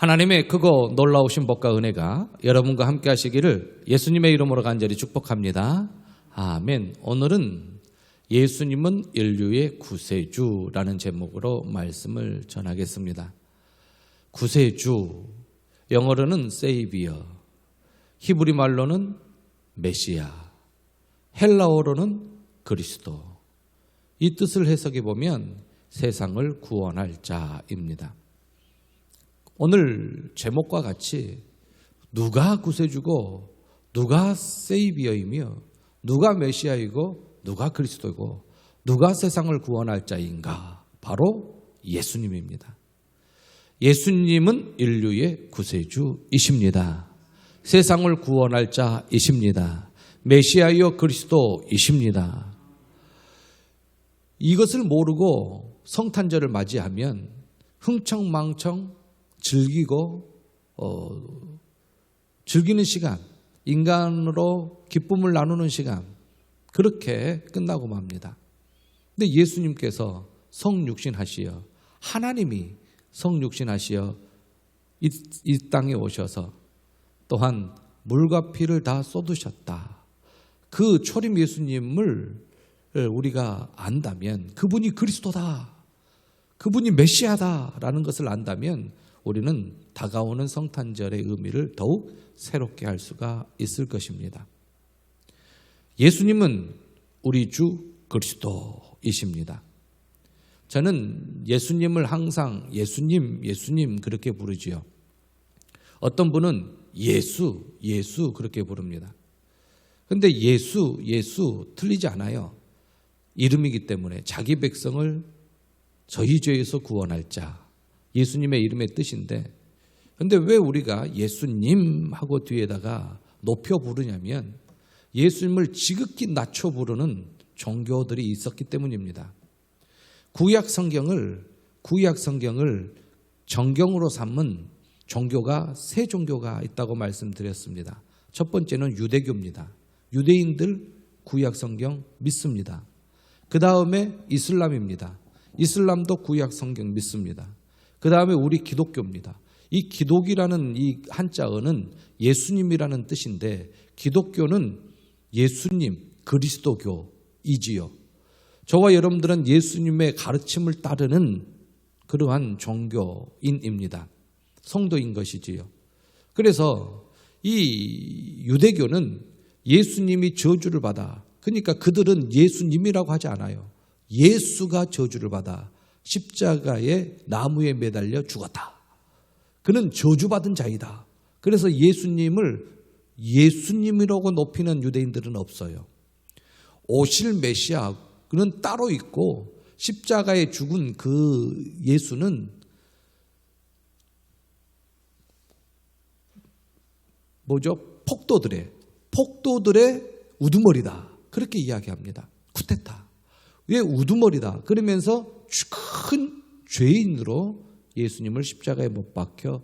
하나님의 크고 놀라우신 복과 은혜가 여러분과 함께 하시기를 예수님의 이름으로 간절히 축복합니다. 아멘. 오늘은 예수님은 인류의 구세주라는 제목으로 말씀을 전하겠습니다. 구세주, 영어로는 세이비어, 히브리 말로는 메시아, 헬라어로는 그리스도. 이 뜻을 해석해 보면 세상을 구원할 자입니다. 오늘 제목과 같이 누가 구세주고 누가 세이비어이며 누가 메시아이고 누가 그리스도이고 누가 세상을 구원할 자인가? 바로 예수님입니다. 예수님은 인류의 구세주이십니다. 세상을 구원할 자이십니다. 메시아이요 그리스도이십니다. 이것을 모르고 성탄절을 맞이하면 흥청망청 즐기고 즐기는 시간, 인간으로 기쁨을 나누는 시간, 그렇게 끝나고 맙니다. 근데 예수님께서 성육신하시어, 하나님이 성육신하시어 이 땅에 오셔서 또한 물과 피를 다 쏟으셨다. 그 초림 예수님을 우리가 안다면, 그분이 그리스도다, 그분이 메시아다라는 것을 안다면 우리는 다가오는 성탄절의 의미를 더욱 새롭게 할 수가 있을 것입니다. 예수님은 우리 주 그리스도이십니다. 저는 예수님을 항상 예수님 그렇게 부르지요. 어떤 분은 예수 그렇게 부릅니다. 그런데 예수 틀리지 않아요. 이름이기 때문에 자기 백성을 저희 죄에서 구원할 자, 예수님의 이름의 뜻인데, 그런데 왜 우리가 예수님 하고 뒤에다가 높여 부르냐면 예수님을 지극히 낮춰 부르는 종교들이 있었기 때문입니다. 구약 성경을 정경으로 삼은 종교가 세 종교가 있다고 말씀드렸습니다. 첫 번째는 유대교입니다. 유대인들 구약 성경 믿습니다. 그 다음에 이슬람입니다. 이슬람도 구약 성경 믿습니다. 그 다음에 우리 기독교입니다. 이 기독이라는 이 한자어는 예수님이라는 뜻인데, 기독교는 예수님, 그리스도교이지요. 저와 여러분들은 예수님의 가르침을 따르는 그러한 종교인입니다. 성도인 것이지요. 그래서 이 유대교는 예수님이 저주를 받아, 그러니까 그들은 예수님이라고 하지 않아요. 예수가 저주를 받아 십자가에 나무에 매달려 죽었다. 그는 저주받은 자이다. 그래서 예수님을 예수님이라고 높이는 유대인들은 없어요. 오실 메시아, 그는 따로 있고, 십자가에 죽은 그 예수는 폭도들의 우두머리다. 그렇게 이야기합니다. 쿠데타. 왜 우두머리다? 그러면서 큰 죄인으로 예수님을 십자가에 못 박혀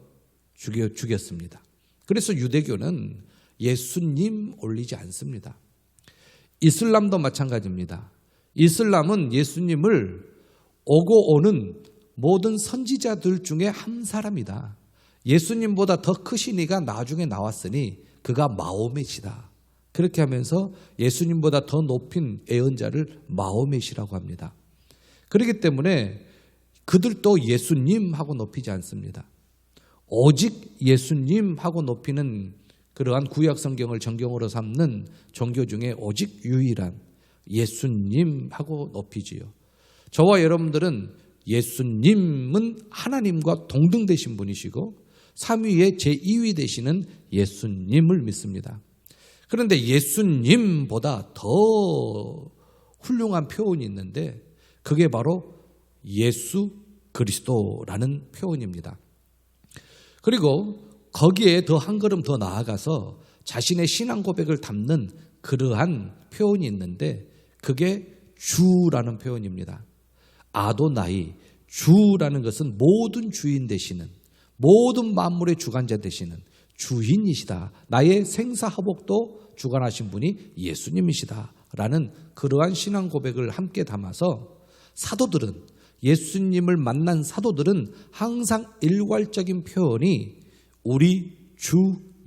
죽였습니다. 그래서 유대교는 예수님 올리지 않습니다. 이슬람도 마찬가지입니다. 이슬람은 예수님을 오고 오는 모든 선지자들 중에 한 사람이다. 예수님보다 더 크신 이가 나중에 나왔으니 그가 마호멧이다. 그렇게 하면서 예수님보다 더 높인 예언자를 마호멧이라고 합니다. 그렇기 때문에 그들도 예수님하고 높이지 않습니다. 오직 예수님하고 높이는 그러한 구약 성경을 정경으로 삼는 종교 중에 오직 유일한 예수님하고 높이지요. 저와 여러분들은 예수님은 하나님과 동등되신 분이시고 삼위의 제2위 되시는 예수님을 믿습니다. 그런데 예수님보다 더 훌륭한 표현이 있는데 그게 바로 예수 그리스도라는 표현입니다. 그리고 거기에 더 한 걸음 더 나아가서 자신의 신앙 고백을 담는 그러한 표현이 있는데 그게 주라는 표현입니다. 아도나이, 주라는 것은 모든 주인 되시는, 모든 만물의 주관자 되시는 주인이시다. 나의 생사화복도 주관하신 분이 예수님이시다 라는 그러한 신앙 고백을 함께 담아서 사도들은 예수님을 만난 사도들은 항상 일괄적인 표현이 우리 주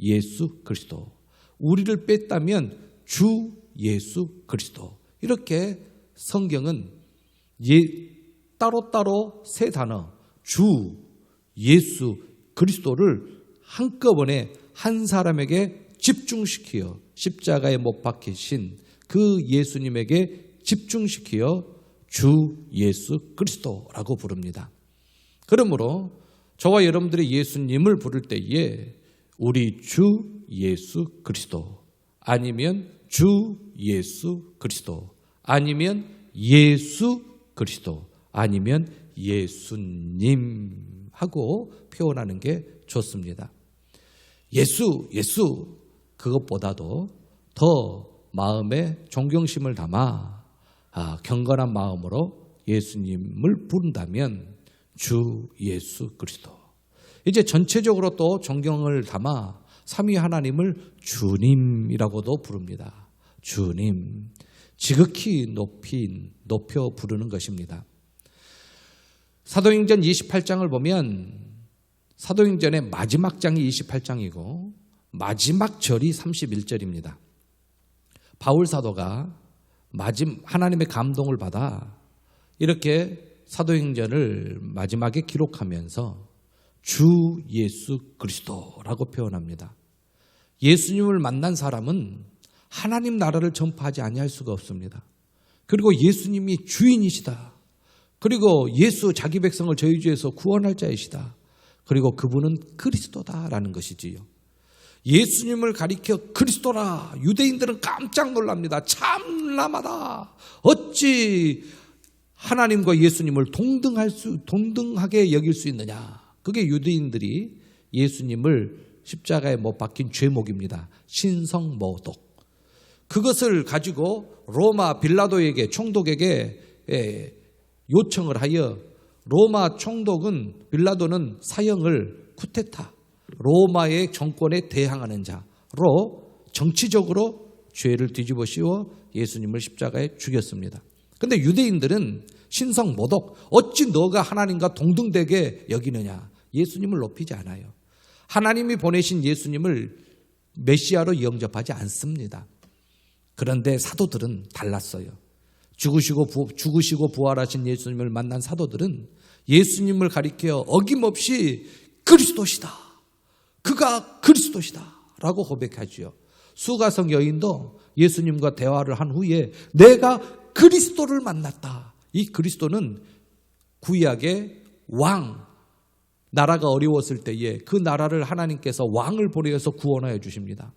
예수 그리스도, 우리를 뺐다면 주 예수 그리스도, 이렇게 성경은 따로따로 세 단어 주 예수 그리스도를 한꺼번에 한 사람에게 집중시키어 십자가에 못 박히신 그 예수님에게 집중시키어 주 예수 그리스도라고 부릅니다. 그러므로 저와 여러분들이 예수님을 부를 때에 우리 주 예수 그리스도, 아니면 주 예수 그리스도, 아니면 예수 그리스도, 아니면 예수님 하고 표현하는 게 좋습니다. 예수 그것보다도 더 마음에 존경심을 담아 경건한 마음으로 예수님을 부른다면 주 예수 그리스도. 이제 전체적으로 또 존경을 담아 삼위 하나님을 주님이라고도 부릅니다. 주님, 지극히 높여 부르는 것입니다. 사도행전 28장을 보면 사도행전의 마지막 장이 28장이고 마지막 절이 31절입니다. 바울 사도가 하나님의 감동을 받아 이렇게 사도행전을 마지막에 기록하면서 주 예수 그리스도라고 표현합니다. 예수님을 만난 사람은 하나님 나라를 전파하지 아니할 수가 없습니다. 그리고 예수님이 주인이시다. 그리고 예수 자기 백성을 저희주에서 구원할 자이시다. 그리고 그분은 그리스도다라는 것이지요. 예수님을 가리켜 그리스도라, 유대인들은 깜짝 놀랍니다. 참람하다. 어찌 하나님과 예수님을 동등하게 여길 수 있느냐. 그게 유대인들이 예수님을 십자가에 못 박힌 죄목입니다. 신성모독. 그것을 가지고 로마 빌라도에게, 총독에게 요청을 하여 로마 총독은, 빌라도는 사형을 쿠데타, 로마의 정권에 대항하는 자로 정치적으로 죄를 뒤집어 씌워 예수님을 십자가에 죽였습니다. 그런데 유대인들은 신성모독, 어찌 너가 하나님과 동등되게 여기느냐. 예수님을 높이지 않아요. 하나님이 보내신 예수님을 메시아로 영접하지 않습니다. 그런데 사도들은 달랐어요. 죽으시고 부활하신 예수님을 만난 사도들은 예수님을 가리켜 어김없이 그리스도시다, 그가 그리스도시다 라고 고백하지요. 수가성 여인도 예수님과 대화를 한 후에 내가 그리스도를 만났다. 이 그리스도는 구약의 왕, 나라가 어려웠을 때에 그 나라를 하나님께서 왕을 보내어서 구원하여 주십니다.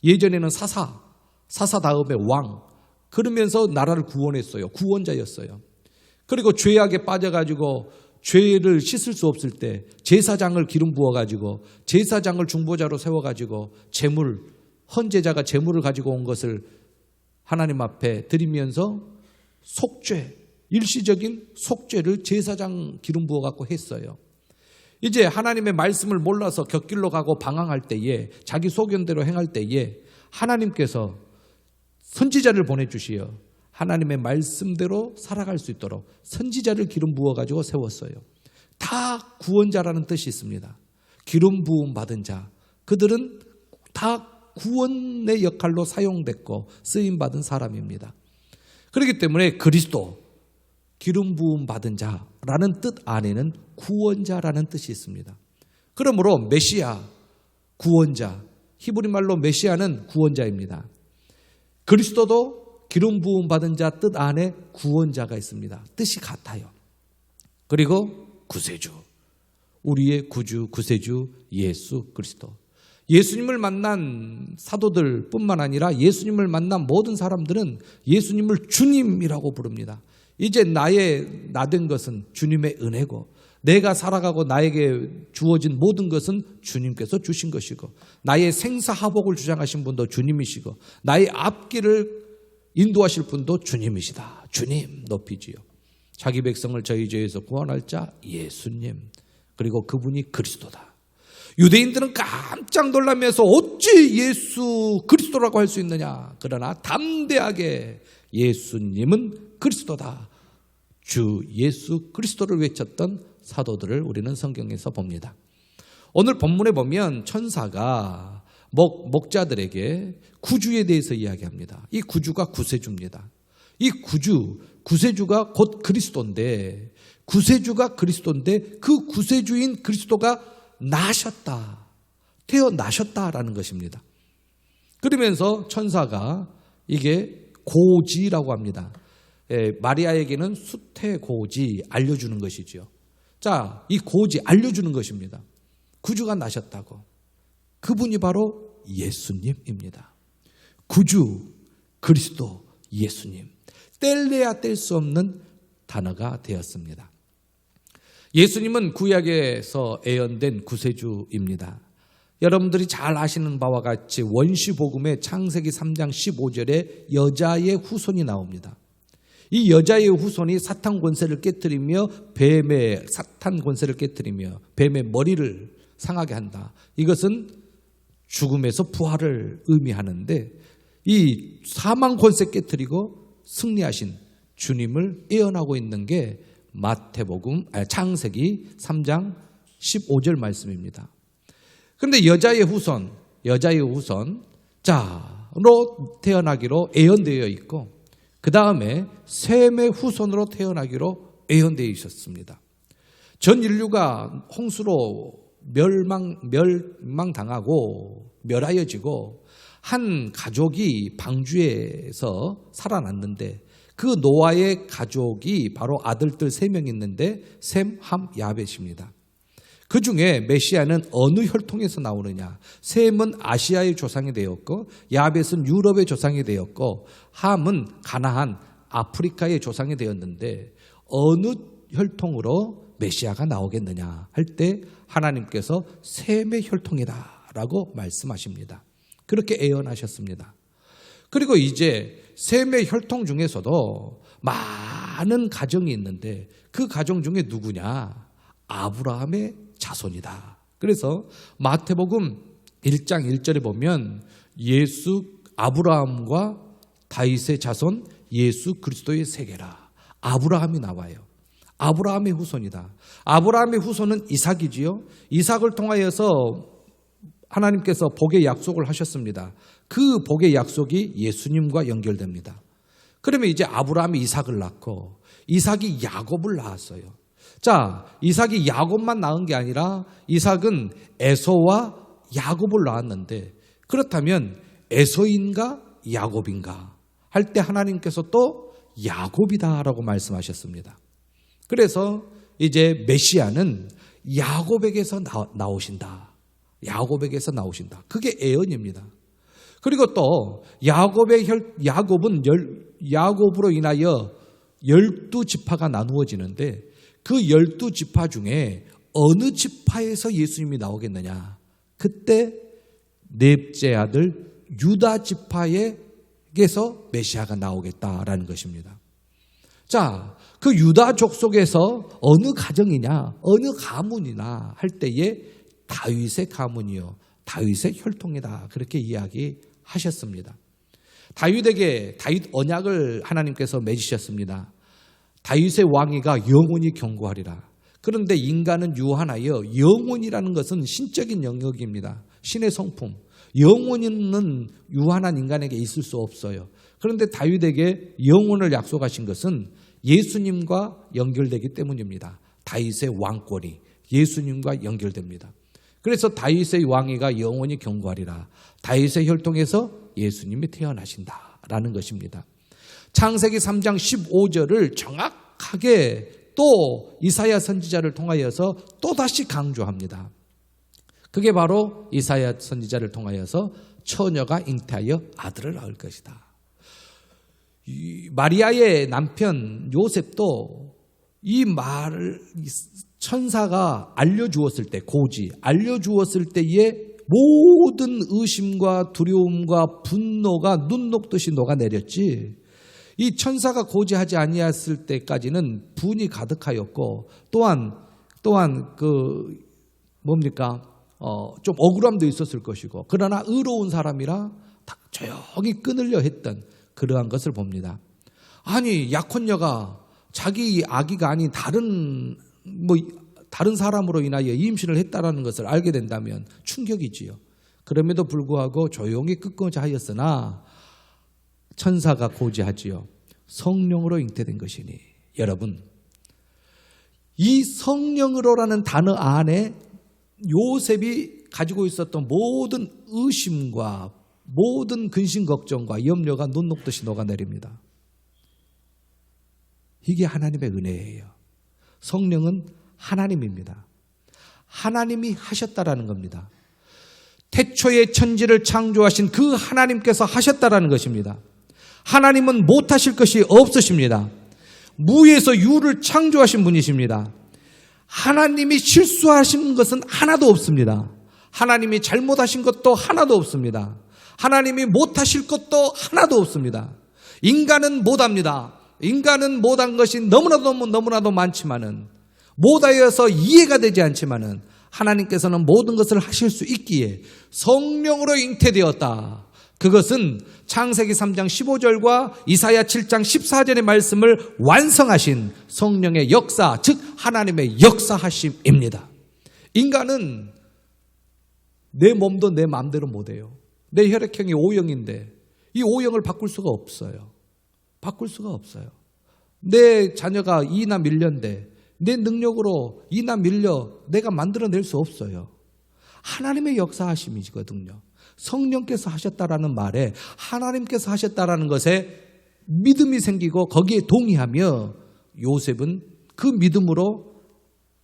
예전에는 사사 다음에 왕, 그러면서 나라를 구원했어요. 구원자였어요. 그리고 죄악에 빠져가지고 죄를 씻을 수 없을 때 제사장을 기름 부어가지고 제사장을 중보자로 세워가지고 헌제자가 제물을 가지고 온 것을 하나님 앞에 드리면서 속죄, 일시적인 속죄를 제사장 기름 부어갖고 했어요. 이제 하나님의 말씀을 몰라서 곁길로 가고 방황할 때에, 자기 소견대로 행할 때에 하나님께서 선지자를 보내주시어 하나님의 말씀대로 살아갈 수 있도록 선지자를 기름 부어가지고 세웠어요. 다 구원자라는 뜻이 있습니다. 기름 부음 받은 자, 그들은 다 구원의 역할로 사용됐고 쓰임받은 사람입니다. 그렇기 때문에 그리스도, 기름 부음 받은 자라는 뜻 안에는 구원자라는 뜻이 있습니다. 그러므로 메시아, 구원자, 히브리 말로 메시아는 구원자입니다. 그리스도도 기름 부음 받은 자 뜻 안에 구원자가 있습니다. 뜻이 같아요. 그리고 구세주, 우리의 구주, 구세주 예수 그리스도. 예수님을 만난 사도들 뿐만 아니라 예수님을 만난 모든 사람들은 예수님을 주님이라고 부릅니다. 이제 나된 것은 주님의 은혜고, 내가 살아가고 나에게 주어진 모든 것은 주님께서 주신 것이고, 나의 생사하복을 주장하신 분도 주님이시고, 나의 앞길을 인도하실 분도 주님이시다. 주님 높이지요. 자기 백성을 저희 죄에서 구원할 자 예수님, 그리고 그분이 그리스도다. 유대인들은 깜짝 놀라면서 어찌 예수 그리스도라고 할 수 있느냐. 그러나 담대하게 예수님은 그리스도다, 주 예수 그리스도를 외쳤던 사도들을 우리는 성경에서 봅니다. 오늘 본문에 보면 천사가 목자들에게 구주에 대해서 이야기합니다. 이 구주가 구세주입니다. 이 구세주가 곧 그리스도인데, 구세주가 그리스도인데 그 구세주인 그리스도가 나셨다, 태어나셨다라는 것입니다. 그러면서 천사가 이게 고지라고 합니다. 마리아에게는 수태고지, 알려주는 것이죠. 자, 이 고지 알려주는 것입니다. 구주가 나셨다고. 그분이 바로 예수님입니다. 구주, 그리스도, 예수님. 뗄래야 뗄 수 없는 단어가 되었습니다. 예수님은 구약에서 예언된 구세주입니다. 여러분들이 잘 아시는 바와 같이 원시복음의 창세기 3장 15절에 여자의 후손이 나옵니다. 이 여자의 후손이 사탄 권세를 깨뜨리며 사탄 권세를 깨뜨리며 뱀의 머리를 상하게 한다. 이것은 죽음에서 부활을 의미하는데, 이 사망 권세 깨뜨리고 승리하신 주님을 예언하고 있는 게 창세기 3장 15절 말씀입니다. 그런데 여자의 후손 자로 태어나기로 예언되어 있고, 그 다음에 셈의 후손으로 태어나기로 예언되어 있었습니다. 전 인류가 홍수로 멸망당하고 멸하여지고 한 가족이 방주에서 살아났는데, 그 노아의 가족이 바로 아들들 3명 있는데 셈, 함, 야벳입니다. 그 중에 메시아는 어느 혈통에서 나오느냐? 셈은 아시아의 조상이 되었고, 야벳은 유럽의 조상이 되었고, 함은 가나안, 아프리카의 조상이 되었는데 어느 혈통으로 메시아가 나오겠느냐 할 때 하나님께서 셈의 혈통이다라고 말씀하십니다. 그렇게 예언하셨습니다. 그리고 이제 셈의 혈통 중에서도 많은 가정이 있는데 그 가정 중에 누구냐? 아브라함의 자손이다. 그래서 마태복음 1장 1절에 보면 아브라함과 다윗의 자손 예수 그리스도의 세계라. 아브라함이 나와요. 아브라함의 후손이다. 아브라함의 후손은 이삭이지요. 이삭을 통하여서 하나님께서 복의 약속을 하셨습니다. 그 복의 약속이 예수님과 연결됩니다. 그러면 이제 아브라함이 이삭을 낳고 이삭이 야곱을 낳았어요. 자, 이삭이 야곱만 낳은 게 아니라 이삭은 에서와 야곱을 낳았는데, 그렇다면 에서인가 야곱인가 할 때 하나님께서 또 야곱이다라고 말씀하셨습니다. 그래서 이제 메시아는 야곱에게서 나오신다. 야곱에게서 나오신다. 그게 예언입니다. 그리고 또 야곱은 야곱으로 인하여 12지파가 나누어지는데, 그 12지파 중에 어느 지파에서 예수님이 나오겠느냐? 그때 넷째 아들 유다 지파에게서 메시아가 나오겠다라는 것입니다. 자, 그 유다 족속에서 어느 가정이냐, 어느 가문이나 할 때에 다윗의 가문이요, 다윗의 혈통이다. 그렇게 이야기하셨습니다. 다윗 언약을 하나님께서 맺으셨습니다. 다윗의 왕위가 영원히 견고하리라. 그런데 인간은 유한하여, 영원이라는 것은 신적인 영역입니다. 신의 성품. 영원은 유한한 인간에게 있을 수 없어요. 그런데 다윗에게 영원을 약속하신 것은 예수님과 연결되기 때문입니다. 다윗의 왕권이 예수님과 연결됩니다. 그래서 다윗의 왕위가 영원히 견고하리라. 다윗의 혈통에서 예수님이 태어나신다라는 것입니다. 창세기 3장 15절을 정확하게 또 이사야 선지자를 통하여서 또다시 강조합니다. 그게 바로 이사야 선지자를 통하여서 처녀가 잉태하여 아들을 낳을 것이다. 마리아의 남편 요셉도 이 말을 천사가 알려주었을 때, 알려주었을 때에 모든 의심과 두려움과 분노가 눈 녹듯이 녹아내렸지, 이 천사가 고지하지 아니했을 때까지는 분이 가득하였고, 또한 좀 억울함도 있었을 것이고, 그러나 의로운 사람이라 조용히 끊으려 했던 그러한 것을 봅니다. 아니, 약혼녀가 자기 아기가 아닌 다른 사람으로 인하여 임신을 했다라는 것을 알게 된다면 충격이지요. 그럼에도 불구하고 조용히 끊고자 하였으나 천사가 고지하지요. 성령으로 잉태된 것이니. 여러분, 이 성령으로라는 단어 안에 요셉이 가지고 있었던 모든 의심과 모든 근심 걱정과 염려가 눈 녹듯이 녹아내립니다. 이게 하나님의 은혜예요. 성령은 하나님입니다. 하나님이 하셨다라는 겁니다. 태초에 천지를 창조하신 그 하나님께서 하셨다라는 것입니다. 하나님은 못하실 것이 없으십니다. 무에서 유를 창조하신 분이십니다. 하나님이 실수하신 것은 하나도 없습니다. 하나님이 잘못하신 것도 하나도 없습니다. 하나님이 못하실 것도 하나도 없습니다. 인간은 못합니다. 인간은 못한 것이 너무나도 많지만은, 못하여서 이해가 되지 않지만은 하나님께서는 모든 것을 하실 수 있기에 성령으로 잉태되었다. 그것은 창세기 3장 15절과 이사야 7장 14절의 말씀을 완성하신 성령의 역사, 즉 하나님의 역사하심입니다. 인간은 내 몸도 내 마음대로 못해요. 내 혈액형이 O형인데 이 O형을 바꿀 수가 없어요. 바꿀 수가 없어요. 내 자녀가 E나 밀려인데 내 능력으로 E나 밀려 내가 만들어낼 수 없어요. 하나님의 역사하심이거든요. 성령께서 하셨다라는 말에 하나님께서 하셨다라는 것에 믿음이 생기고 거기에 동의하며 요셉은 그 믿음으로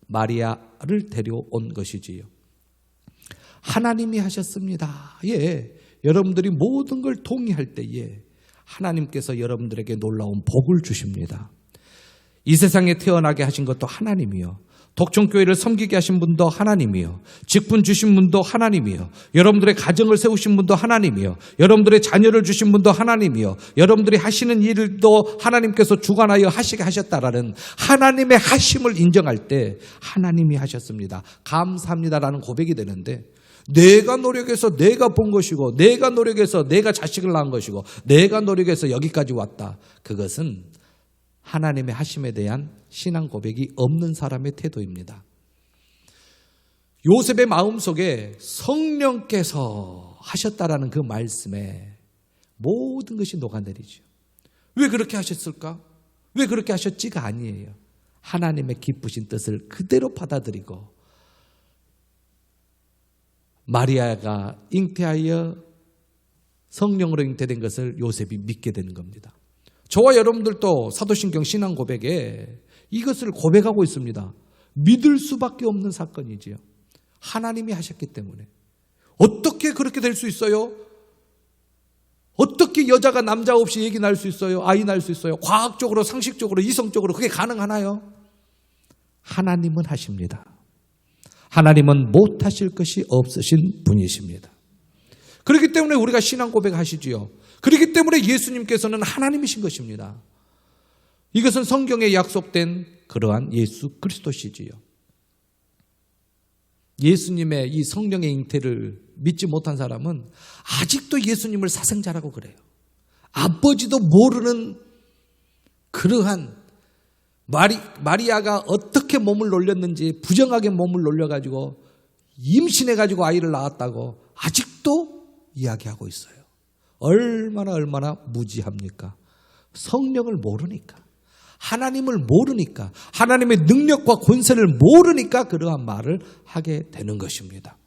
마리아를 데려온 것이지요. 하나님이 하셨습니다. 예, 여러분들이 모든 걸 동의할 때에 하나님께서 여러분들에게 놀라운 복을 주십니다. 이 세상에 태어나게 하신 것도 하나님이요. 독촌교회를 섬기게 하신 분도 하나님이요. 직분 주신 분도 하나님이요. 여러분들의 가정을 세우신 분도 하나님이요. 여러분들의 자녀를 주신 분도 하나님이요. 여러분들이 하시는 일도 하나님께서 주관하여 하시게 하셨다라는 하나님의 하심을 인정할 때 하나님이 하셨습니다. 감사합니다라는 고백이 되는데, 내가 노력해서 내가 본 것이고, 내가 노력해서 내가 자식을 낳은 것이고, 내가 노력해서 여기까지 왔다. 그것은 하나님의 하심에 대한 신앙 고백이 없는 사람의 태도입니다. 요셉의 마음속에 성령께서 하셨다라는 그 말씀에 모든 것이 녹아내리죠. 왜 그렇게 하셨을까? 왜 그렇게 하셨지가 아니에요. 하나님의 기쁘신 뜻을 그대로 받아들이고 마리아가 잉태하여 성령으로 잉태된 것을 요셉이 믿게 되는 겁니다. 저와 여러분들도 사도신경 신앙 고백에 이것을 고백하고 있습니다. 믿을 수밖에 없는 사건이지요. 하나님이 하셨기 때문에. 어떻게 그렇게 될 수 있어요? 어떻게 여자가 남자 없이 얘기 날 수 있어요? 아이 낳을 수 있어요? 과학적으로, 상식적으로, 이성적으로 그게 가능하나요? 하나님은 하십니다. 하나님은 못하실 것이 없으신 분이십니다. 그렇기 때문에 우리가 신앙 고백하시지요. 그렇기 때문에 예수님께서는 하나님이신 것입니다. 이것은 성경에 약속된 그러한 예수 그리스도시지요. 예수님의 이 성령의 잉태를 믿지 못한 사람은 아직도 예수님을 사생자라고 그래요. 아버지도 모르는 그러한 마리아가 어떻게 몸을 놀렸는지 부정하게 몸을 놀려가지고 임신해가지고 아이를 낳았다고 아직도 이야기하고 있어요. 얼마나 무지합니까? 성령을 모르니까, 하나님을 모르니까, 하나님의 능력과 권세를 모르니까 그러한 말을 하게 되는 것입니다.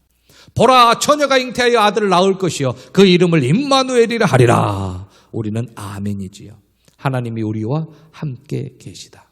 보라, 처녀가 잉태하여 아들을 낳을 것이요 그 이름을 임마누엘이라 하리라. 우리는 아멘이지요. 하나님이 우리와 함께 계시다.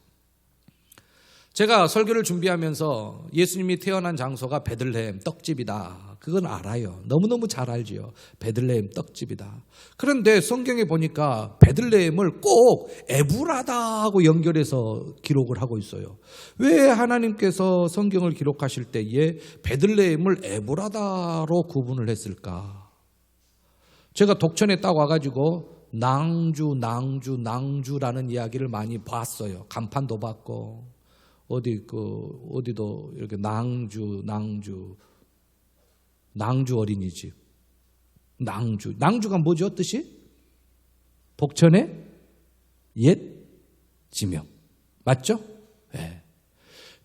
제가 설교를 준비하면서 예수님이 태어난 장소가 베들레헴 떡집이다. 그건 알아요. 너무너무 잘 알지요. 베들레헴 떡집이다. 그런데 성경에 보니까 베들레헴을 꼭 에브라다하고 연결해서 기록을 하고 있어요. 왜 하나님께서 성경을 기록하실 때에 베들레헴을 에브라다로 구분을 했을까? 제가 독천에 딱 와가지고 낭주라는 이야기를 많이 봤어요. 간판도 봤고. 어디도 이렇게 낭주 어린이집. 낭주가 뭐죠? 뜻이? 복천의 옛 지명. 맞죠? 네.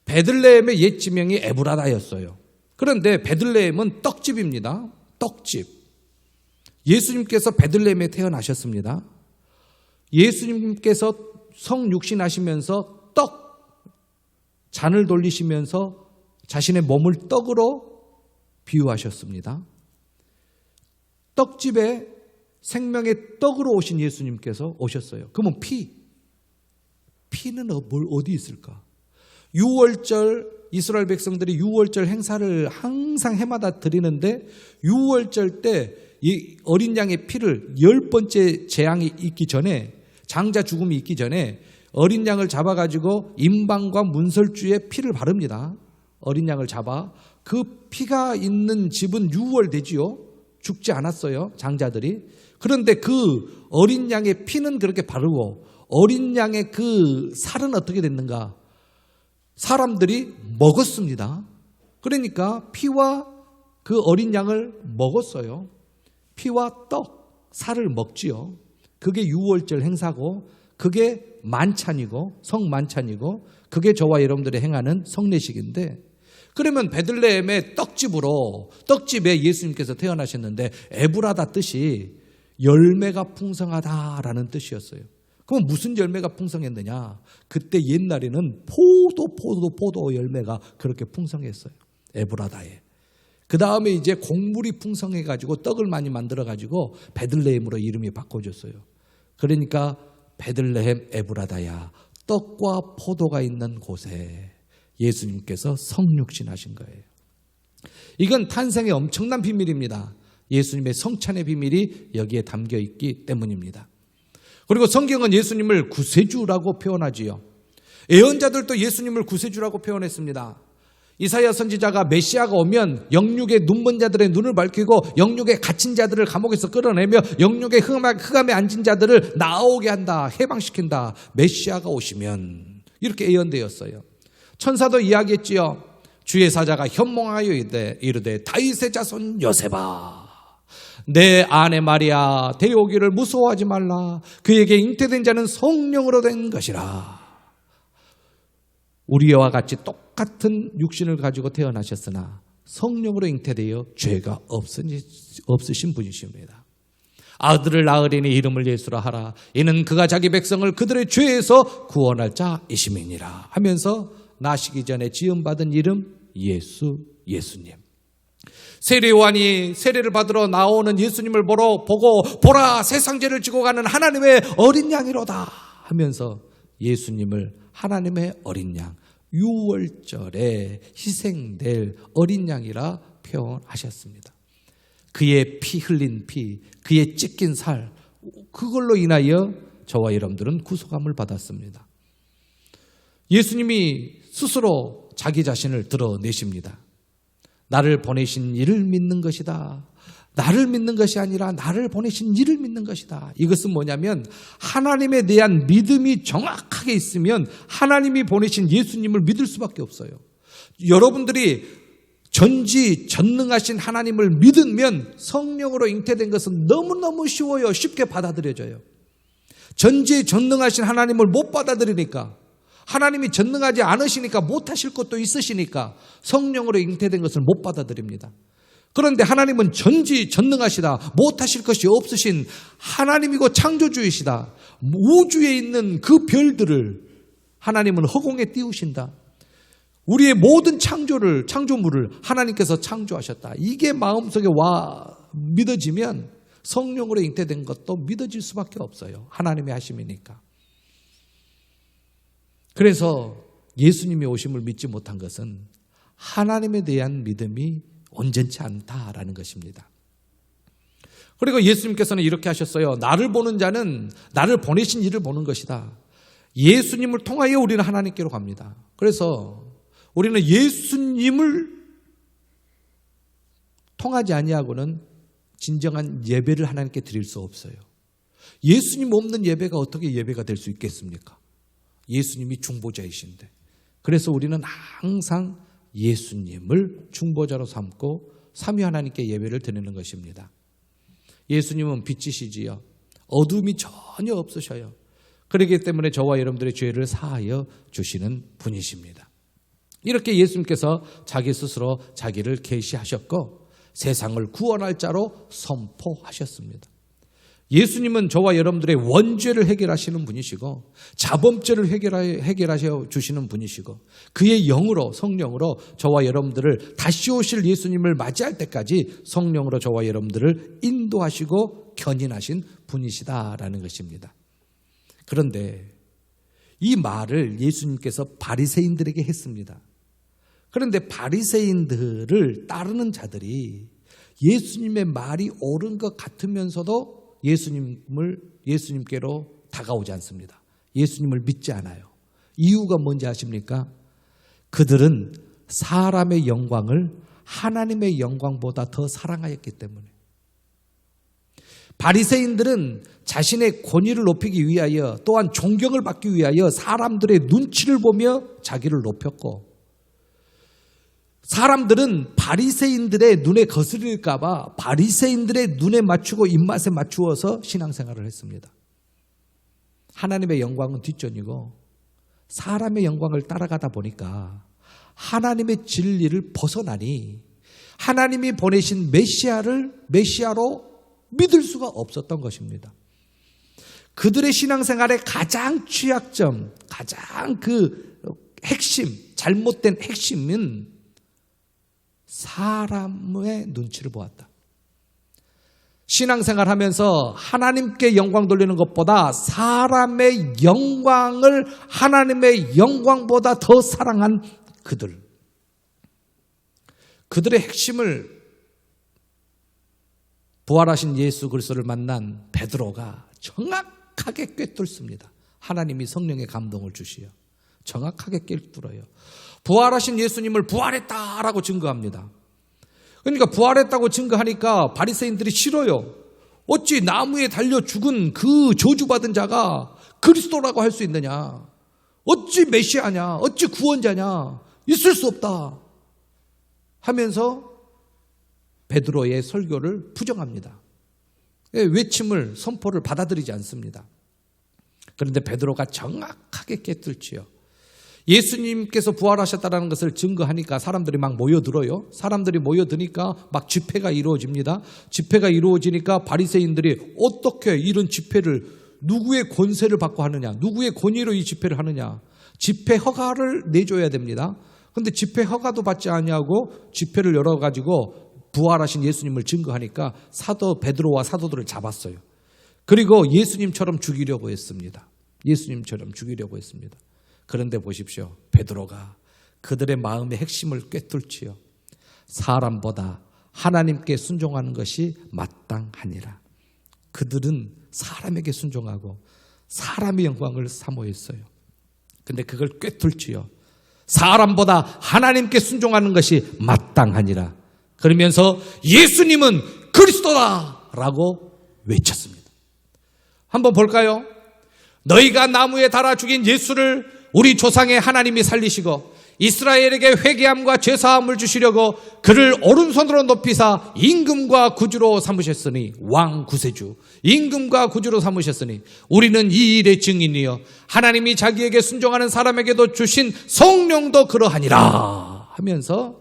베들레헴의 옛 지명이 에브라다였어요. 그런데 베들레헴은 떡집입니다. 떡집. 예수님께서 베들레헴에 태어나셨습니다. 예수님께서 성육신하시면서 떡 잔을 돌리시면서 자신의 몸을 떡으로 비유하셨습니다. 떡집에 생명의 떡으로 오신 예수님께서 오셨어요. 그러면 피는 어디 있을까? 유월절 이스라엘 백성들이 유월절 행사를 항상 해마다 드리는데 유월절 때 이 어린 양의 피를 10번째 재앙이 있기 전에 장자 죽음이 있기 전에 어린 양을 잡아가지고 임방과 문설주에 피를 바릅니다. 어린 양을 잡아 그 피가 있는 집은 유월되지요. 죽지 않았어요. 장자들이. 그런데 그 어린 양의 피는 그렇게 바르고 어린 양의 그 살은 어떻게 됐는가? 사람들이 먹었습니다. 그러니까 피와 그 어린 양을 먹었어요. 피와 떡, 살을 먹지요. 그게 유월절 행사고 그게 만찬이고 성만찬이고 그게 저와 여러분들이 행하는 성례식인데 그러면 베들레헴의 떡집에 예수님께서 태어나셨는데 에브라다 뜻이 열매가 풍성하다라는 뜻이었어요. 그럼 무슨 열매가 풍성했느냐? 그때 옛날에는 포도 열매가 그렇게 풍성했어요. 에브라다에. 그 다음에 이제 곡물이 풍성해가지고 떡을 많이 만들어가지고 베들레헴으로 이름이 바꿔졌어요. 그러니까 베들레헴 에브라다야 떡과 포도가 있는 곳에 예수님께서 성육신하신 거예요. 이건 탄생의 엄청난 비밀입니다. 예수님의 성찬의 비밀이 여기에 담겨 있기 때문입니다. 그리고 성경은 예수님을 구세주라고 표현하지요. 예언자들도 예수님을 구세주라고 표현했습니다. 이사야 선지자가 메시아가 오면 영육의 눈먼 자들의 눈을 밝히고 영육에 갇힌 자들을 감옥에서 끌어내며 영육의 흑암에 앉은 자들을 나오게 한다, 해방시킨다. 메시아가 오시면 이렇게 예언되었어요. 천사도 이야기했지요. 주의 사자가 현몽하여 이르되 다윗의 자손 요셉아 내 아내 마리아 데려오기를 무서워하지 말라. 그에게 잉태된 자는 성령으로 된 것이라. 우리와 같이 똑같은 육신을 가지고 태어나셨으나 성령으로 잉태되어 죄가 없으신 분이십니다. 아들을 낳으리니 이름을 예수라 하라. 이는 그가 자기 백성을 그들의 죄에서 구원할 자이심이니라 하면서 나시기 전에 지음받은 이름 예수님. 세례요한이 세례를 받으러 나오는 예수님을 보고 보라 세상 죄를 지고 가는 하나님의 어린 양이로다 하면서 예수님을 하나님의 어린 양, 유월절에 희생될 어린 양이라 표현하셨습니다. 그의 피 흘린 피, 그의 찢긴 살, 그걸로 인하여 저와 여러분들은 구속함을 받았습니다. 예수님이 스스로 자기 자신을 드러내십니다. 나를 보내신 이를 믿는 것이다. 나를 믿는 것이 아니라 나를 보내신 이를 믿는 것이다. 이것은 뭐냐면 하나님에 대한 믿음이 정확하게 있으면 하나님이 보내신 예수님을 믿을 수밖에 없어요. 여러분들이 전지전능하신 하나님을 믿으면 성령으로 잉태된 것은 너무너무 쉬워요. 쉽게 받아들여져요. 전지전능하신 하나님을 못 받아들이니까 하나님이 전능하지 않으시니까 못하실 것도 있으시니까 성령으로 잉태된 것을 못 받아들입니다. 그런데 하나님은 전지전능하시다. 못하실 것이 없으신 하나님이고 창조주이시다. 우주에 있는 그 별들을 하나님은 허공에 띄우신다. 우리의 모든 창조물을 하나님께서 창조하셨다. 이게 마음속에 믿어지면 성령으로 잉태된 것도 믿어질 수밖에 없어요. 하나님의 하심이니까. 그래서 예수님의 오심을 믿지 못한 것은 하나님에 대한 믿음이 온전치 않다라는 것입니다. 그리고 예수님께서는 이렇게 하셨어요. 나를 보는 자는 나를 보내신 이를 보는 것이다. 예수님을 통하여 우리는 하나님께로 갑니다. 그래서 우리는 예수님을 통하지 아니하고는 진정한 예배를 하나님께 드릴 수 없어요. 예수님 없는 예배가 어떻게 예배가 될 수 있겠습니까? 예수님이 중보자이신데. 그래서 우리는 항상 예수님을 중보자로 삼고 삼위 하나님께 예배를 드리는 것입니다. 예수님은 빛이시지요. 어둠이 전혀 없으셔요. 그렇기 때문에 저와 여러분들의 죄를 사하여 주시는 분이십니다. 이렇게 예수님께서 자기 스스로 자기를 계시하셨고 세상을 구원할 자로 선포하셨습니다. 예수님은 저와 여러분들의 원죄를 해결하시는 분이시고 자범죄를 해결하셔 주시는 분이시고 그의 영으로 성령으로 저와 여러분들을 다시 오실 예수님을 맞이할 때까지 성령으로 저와 여러분들을 인도하시고 견인하신 분이시다라는 것입니다. 그런데 이 말을 예수님께서 바리새인들에게 했습니다. 그런데 바리새인들을 따르는 자들이 예수님의 말이 옳은 것 같으면서도 예수님께로 다가오지 않습니다. 예수님을 믿지 않아요. 이유가 뭔지 아십니까? 그들은 사람의 영광을 하나님의 영광보다 더 사랑하였기 때문에. 바리새인들은 자신의 권위를 높이기 위하여 또한 존경을 받기 위하여 사람들의 눈치를 보며 자기를 높였고 사람들은 바리새인들의 눈에 거스릴까 봐 바리새인들의 눈에 맞추고 입맛에 맞추어서 신앙생활을 했습니다. 하나님의 영광은 뒷전이고 사람의 영광을 따라가다 보니까 하나님의 진리를 벗어나니 하나님이 보내신 메시아로 믿을 수가 없었던 것입니다. 그들의 신앙생활의 가장 취약점, 가장 핵심, 잘못된 핵심은 사람의 눈치를 보았다. 신앙생활 하면서 하나님께 영광 돌리는 것보다 사람의 영광을 하나님의 영광보다 더 사랑한 그들의 핵심을 부활하신 예수 그리스도를 만난 베드로가 정확하게 꿰뚫습니다. 하나님이 성령의 감동을 주시어 정확하게 꿰뚫어요. 부활하신 예수님을 부활했다라고 증거합니다. 그러니까 부활했다고 증거하니까 바리새인들이 싫어요. 어찌 나무에 달려 죽은 그 저주받은 자가 그리스도라고 할 수 있느냐. 어찌 메시아냐. 어찌 구원자냐. 있을 수 없다 하면서 베드로의 설교를 부정합니다. 외침을 선포를 받아들이지 않습니다. 그런데 베드로가 정확하게 깨뚫지요. 예수님께서 부활하셨다는 것을 증거하니까 사람들이 막 모여들어요. 사람들이 모여드니까 막 집회가 이루어집니다. 집회가 이루어지니까 바리새인들이 어떻게 이런 집회를 누구의 권세를 받고 하느냐, 누구의 권위로 이 집회를 하느냐, 집회 허가를 내줘야 됩니다. 그런데 집회 허가도 받지 아니하고 집회를 열어가지고 부활하신 예수님을 증거하니까 사도 베드로와 사도들을 잡았어요. 그리고 예수님처럼 죽이려고 했습니다. 그런데 보십시오. 베드로가 그들의 마음의 핵심을 꿰뚫지요. 사람보다 하나님께 순종하는 것이 마땅하니라. 그들은 사람에게 순종하고 사람의 영광을 사모했어요. 근데 그걸 꿰뚫지요. 사람보다 하나님께 순종하는 것이 마땅하니라. 그러면서 예수님은 그리스도다라고 외쳤습니다. 한번 볼까요? 너희가 나무에 달아 죽인 예수를 우리 조상의 하나님이 살리시고 이스라엘에게 회개함과 죄사함을 주시려고 그를 오른손으로 높이사 임금과 구주로 삼으셨으니 왕 구세주 임금과 구주로 삼으셨으니 우리는 이 일의 증인이여 하나님이 자기에게 순종하는 사람에게도 주신 성령도 그러하니라 하면서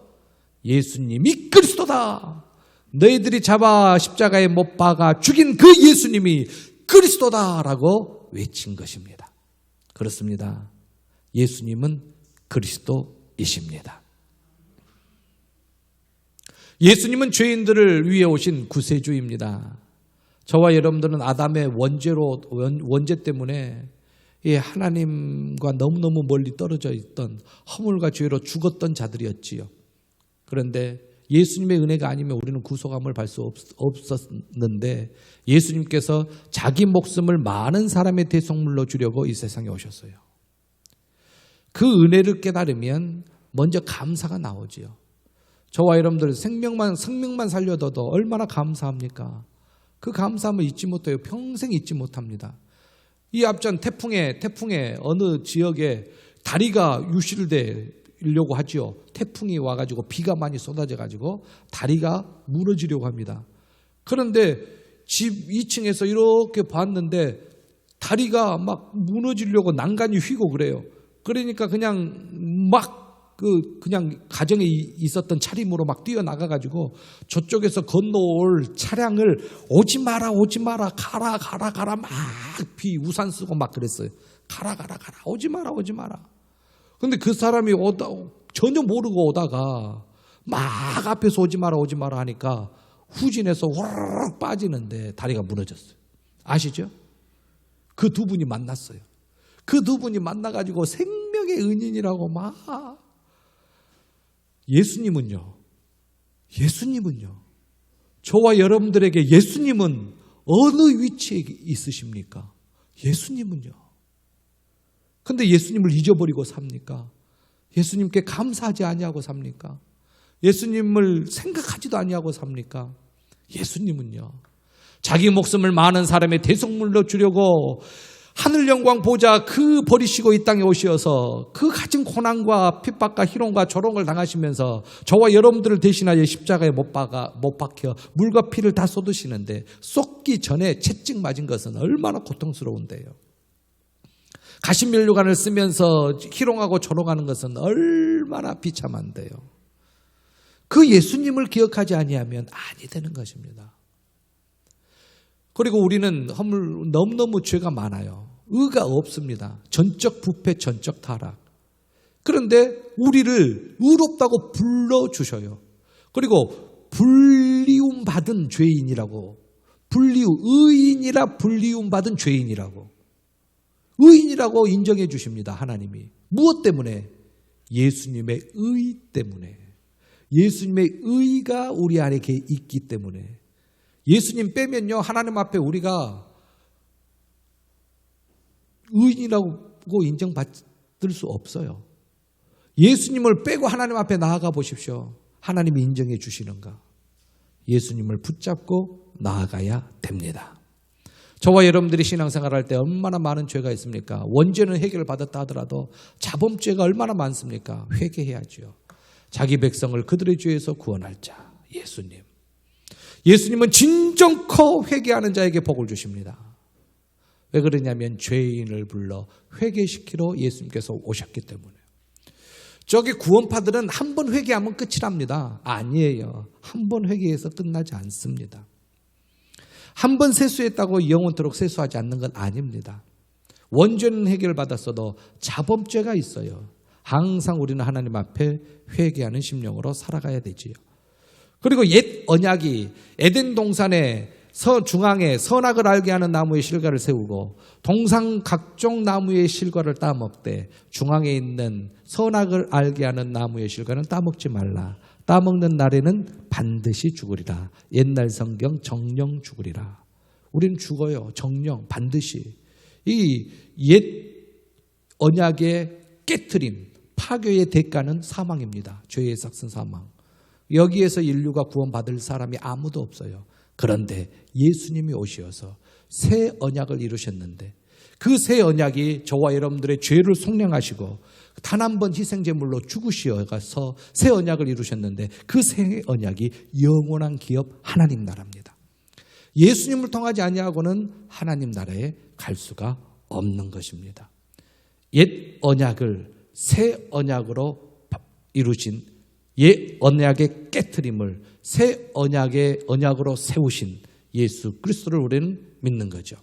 예수님이 그리스도다. 너희들이 잡아 십자가에 못 박아 죽인 그 예수님이 그리스도다라고 외친 것입니다. 그렇습니다. 예수님은 그리스도이십니다. 예수님은 죄인들을 위해 오신 구세주입니다. 저와 여러분들은 아담의 원죄 때문에 하나님과 너무너무 멀리 떨어져 있던 허물과 죄로 죽었던 자들이었지요. 그런데 예수님의 은혜가 아니면 우리는 구속함을 받을 수 없었는데 예수님께서 자기 목숨을 많은 사람의 대속물로 주려고 이 세상에 오셨어요. 그 은혜를 깨달으면 먼저 감사가 나오지요. 저와 여러분들 생명만 살려둬도 얼마나 감사합니까? 그 감사함을 잊지 못해요. 평생 잊지 못합니다. 이 앞전 태풍에 어느 지역에 다리가 유실되려고 하지요. 태풍이 와가지고 비가 많이 쏟아져가지고 다리가 무너지려고 합니다. 그런데 집 2층에서 이렇게 봤는데 다리가 막 무너지려고 난간이 휘고 그래요. 그러니까 그냥 그냥 가정에 있었던 차림으로 막 뛰어나가가지고 저쪽에서 건너올 차량을 오지 마라, 가라, 막 우산 쓰고 막 그랬어요. 가라, 오지 마라. 근데 그 사람이 전혀 모르고 오다가 막 앞에서 오지 마라 하니까 후진해서 후루룩 빠지는데 다리가 무너졌어요. 아시죠? 그 두 분이 만났어요. 그 두 분이 만나가지고 생명의 은인이라고 막. 예수님은요, 저와 여러분들에게 예수님은 어느 위치에 있으십니까? 예수님은요. 근데 예수님을 잊어버리고 삽니까? 예수님께 감사하지 아니하고 삽니까? 예수님을 생각하지도 아니하고 삽니까? 예수님은요, 자기 목숨을 많은 사람의 대속물로 주려고 하늘 영광 보자 그 버리시고 이 땅에 오셔서 그 가진 고난과 핍박과 희롱과 조롱을 당하시면서 저와 여러분들을 대신하여 십자가에 못 박혀 물과 피를 다 쏟으시는데 쏟기 전에 채찍 맞은 것은 얼마나 고통스러운데요. 가시면류관을 쓰면서 희롱하고 조롱하는 것은 얼마나 비참한데요. 그 예수님을 기억하지 아니하면 아니 되는 것입니다. 그리고 우리는 너무너무 죄가 많아요. 의가 없습니다. 전적 부패, 전적 타락. 그런데 우리를 의롭다고 불러주셔요. 그리고 불리움 받은 죄인이라고, 의인이라 불리움 받은 죄인이라고, 의인이라고 인정해 주십니다. 하나님이. 무엇 때문에? 예수님의 의 때문에. 예수님의 의가 우리 안에 있기 때문에. 예수님 빼면요, 하나님 앞에 우리가 의인이라고 인정받을 수 없어요. 예수님을 빼고 하나님 앞에 나아가 보십시오. 하나님이 인정해 주시는가? 예수님을 붙잡고 나아가야 됩니다. 저와 여러분들이 신앙생활할 때 얼마나 많은 죄가 있습니까? 원죄는 해결받았다 하더라도 자범죄가 얼마나 많습니까? 회개해야죠. 자기 백성을 그들의 죄에서 구원할 자, 예수님. 예수님은 진정커 회개하는 자에게 복을 주십니다. 왜 그러냐면 죄인을 불러 회개시키러 예수님께서 오셨기 때문에. 저기 구원파들은 한 번 회개하면 끝이랍니다. 아니에요. 한 번 회개해서 끝나지 않습니다. 한 번 세수했다고 영원토록 세수하지 않는 건 아닙니다. 원죄는 해결받았어도 자범죄가 있어요. 항상 우리는 하나님 앞에 회개하는 심령으로 살아가야 되지요. 그리고 옛 언약이 에덴 동산의 중앙에 선악을 알게 하는 나무의 실과를 세우고 동상 각종 나무의 실과를 따먹되 중앙에 있는 선악을 알게 하는 나무의 실과는 따먹지 말라. 따먹는 날에는 반드시 죽으리라. 옛날 성경 정령 죽으리라. 우리는 죽어요. 정령 반드시. 이 옛 언약의 깨트림, 파괴의 대가는 사망입니다. 죄의 삭슨 사망. 여기에서 인류가 구원받을 사람이 아무도 없어요. 그런데 예수님이 오셔서 새 언약을 이루셨는데 그 새 언약이 저와 여러분들의 죄를 속량하시고 단 한 번 희생제물로 죽으시어서 새 언약을 이루셨는데 그 새 언약이 영원한 기업 하나님 나라입니다. 예수님을 통하지 아니하고는 하나님 나라에 갈 수가 없는 것입니다. 옛 언약을 새 언약으로 이루신 옛 언약의 깨트림을 새 언약의 언약으로 세우신 예수 그리스도를 우리는 믿는 거죠.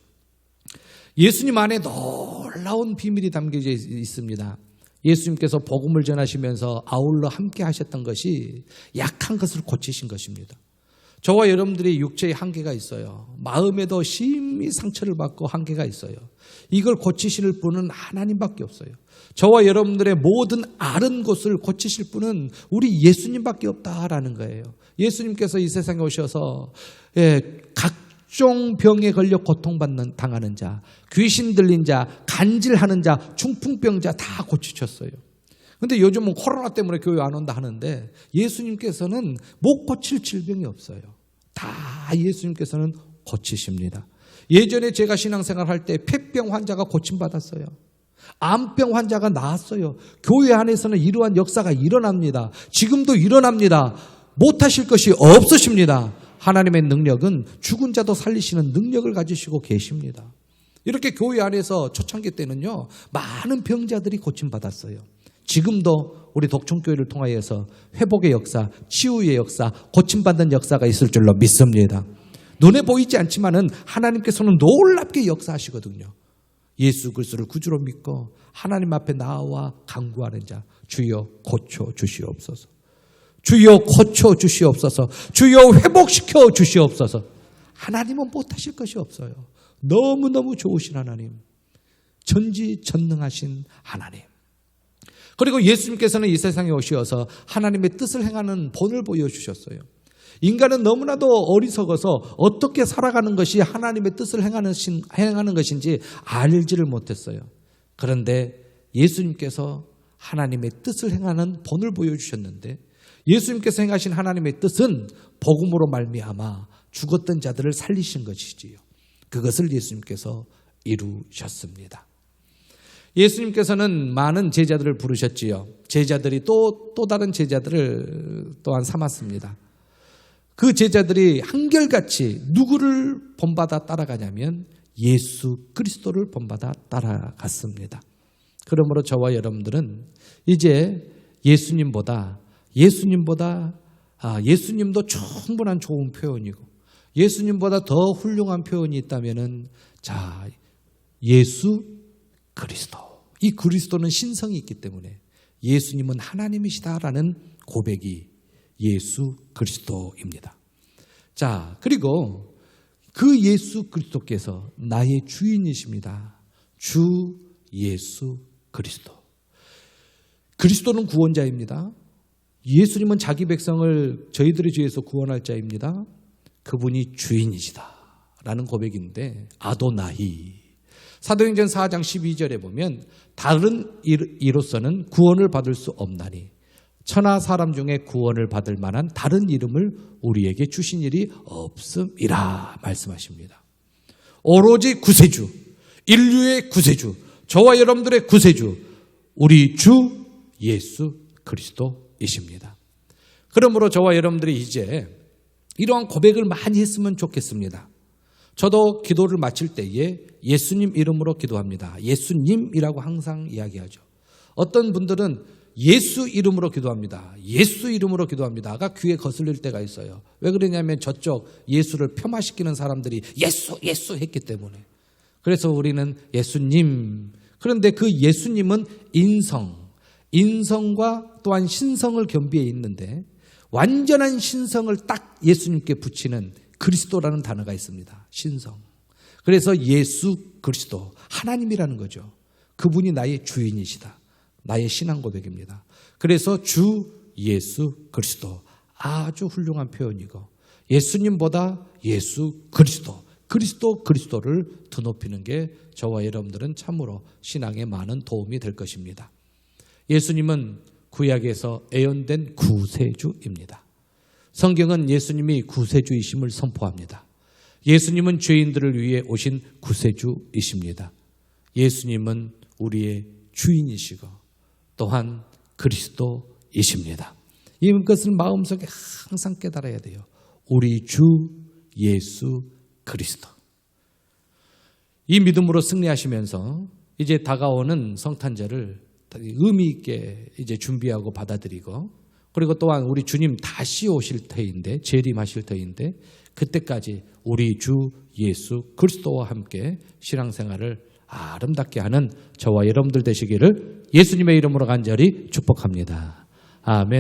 예수님 안에 놀라운 비밀이 담겨져 있습니다. 예수님께서 복음을 전하시면서 아울러 함께 하셨던 것이 약한 것을 고치신 것입니다. 저와 여러분들의 육체의 한계가 있어요. 마음에도 심히 상처를 받고 한계가 있어요. 이걸 고치실 분은 하나님밖에 없어요. 저와 여러분들의 모든 앓은 곳을 고치실 분은 우리 예수님밖에 없다라는 거예요. 예수님께서 이 세상에 오셔서 각종 병에 걸려 당하는 자, 귀신 들린 자, 간질하는 자, 중풍병자 다 고치셨어요. 그런데 요즘은 코로나 때문에 교회 안 온다 하는데 예수님께서는 못 고칠 질병이 없어요. 다 예수님께서는 고치십니다. 예전에 제가 신앙생활 할 때 폐병 환자가 고침받았어요. 암병 환자가 나았어요. 교회 안에서는 이러한 역사가 일어납니다. 지금도 일어납니다. 못하실 것이 없으십니다. 하나님의 능력은 죽은 자도 살리시는 능력을 가지시고 계십니다. 이렇게 교회 안에서 초창기 때는요, 많은 병자들이 고침받았어요. 지금도 우리 독촌교회를 통하여서 회복의 역사, 치유의 역사, 고침받는 역사가 있을 줄로 믿습니다. 눈에 보이지 않지만은 하나님께서는 놀랍게 역사하시거든요. 예수 그리스도를 구주로 믿고 하나님 앞에 나와 간구하는 자, 주여 고쳐 주시옵소서. 주여 고쳐 주시옵소서. 주여 회복시켜 주시옵소서. 하나님은 못하실 것이 없어요. 너무너무 좋으신 하나님, 전지전능하신 하나님. 그리고 예수님께서는 이 세상에 오셔서 하나님의 뜻을 행하는 본을 보여주셨어요. 인간은 너무나도 어리석어서 어떻게 살아가는 것이 하나님의 뜻을 행하는 것인지 알지를 못했어요. 그런데 예수님께서 하나님의 뜻을 행하는 본을 보여주셨는데, 예수님께서 행하신 하나님의 뜻은 복음으로 말미암아 죽었던 자들을 살리신 것이지요. 그것을 예수님께서 이루셨습니다. 예수님께서는 많은 제자들을 부르셨지요. 제자들이 또 다른 제자들을 또한 삼았습니다. 그 제자들이 한결같이 누구를 본받아 따라가냐면 예수 그리스도를 본받아 따라갔습니다. 그러므로 저와 여러분들은 이제 예수님도 충분한 좋은 표현이고 예수님보다 더 훌륭한 표현이 있다면은 예수 그리스도. 이 그리스도는 신성이 있기 때문에 예수님은 하나님이시다라는 고백이 예수 그리스도입니다. 그리고 그 예수 그리스도께서 나의 주인이십니다. 주 예수 그리스도. 그리스도는 구원자입니다. 예수님은 자기 백성을 저희들의 죄에서 구원할 자입니다. 그분이 주인이시다라는 고백인데, 아도나이. 사도행전 4장 12절에 보면 다른 이로서는 구원을 받을 수 없나니 천하 사람 중에 구원을 받을 만한 다른 이름을 우리에게 주신 일이 없음이라 말씀하십니다. 오로지 구세주, 인류의 구세주, 저와 여러분들의 구세주, 우리 주 예수 그리스도이십니다. 그러므로 저와 여러분들이 이제 이러한 고백을 많이 했으면 좋겠습니다. 저도 기도를 마칠 때에 예수님 이름으로 기도합니다. 예수님이라고 항상 이야기하죠. 어떤 분들은 예수 이름으로 기도합니다. 예수 이름으로 기도합니다가 귀에 거슬릴 때가 있어요. 왜 그러냐면 저쪽 예수를 폄하시키는 사람들이 예수 했기 때문에. 그래서 우리는 예수님. 그런데 그 예수님은 인성과 또한 신성을 겸비해 있는데 완전한 신성을 딱 예수님께 붙이는 그리스도라는 단어가 있습니다. 신성. 그래서 예수 그리스도, 하나님이라는 거죠. 그분이 나의 주인이시다. 나의 신앙 고백입니다. 그래서 주 예수 그리스도, 아주 훌륭한 표현이고, 예수님보다 예수 그리스도를 드높이는 게 저와 여러분들은 참으로 신앙에 많은 도움이 될 것입니다. 예수님은 구약에서 예언된 구세주입니다. 성경은 예수님이 구세주이심을 선포합니다. 예수님은 죄인들을 위해 오신 구세주이십니다. 예수님은 우리의 주인이시고 또한 그리스도이십니다. 이것을 마음속에 항상 깨달아야 돼요. 우리 주 예수 그리스도. 이 믿음으로 승리하시면서 이제 다가오는 성탄절을 의미 있게 이제 준비하고 받아들이고, 그리고 또한 우리 주님 다시 오실 터인데, 재림하실 터인데, 그때까지 우리 주 예수 그리스도와 함께 신앙생활을 아름답게 하는 저와 여러분들 되시기를 예수님의 이름으로 간절히 축복합니다. 아멘.